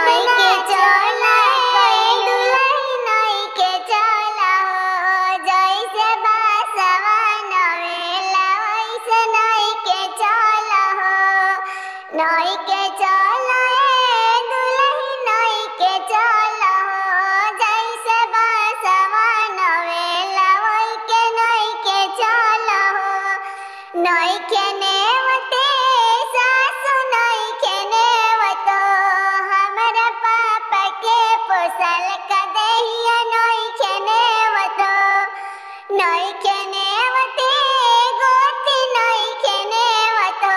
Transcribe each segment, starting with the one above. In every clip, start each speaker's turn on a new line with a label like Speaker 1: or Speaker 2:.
Speaker 1: नई के चला कोई दुल्हन नई के चला हो जैसे बासवा नवेला वैसे नई के चला हो नई के चला दुल्हन नई के चला हो जैसे बासवा नवेला वही के नई के चला हो नई के नेवते सासु नई के नेवतो हमरा पापा के पोसल कदैया नई के नेवतो नई के नेवते गोती नई के नेवतो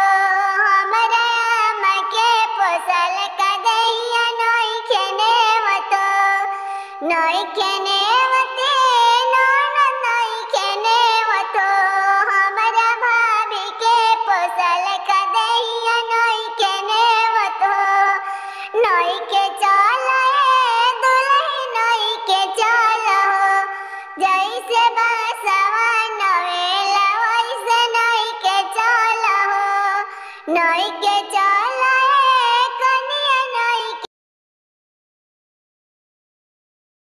Speaker 1: हमरा अम्मा के पोसल कदैया नई के नेवतो नई के नेवते ननद नई के नेवतो हमरा भाभी के पोसल कदैया नई के नेवतो नई के चला दुल्हन नई के चला हो जैसे बासवा नवेला वैसे नई के चला हो नई के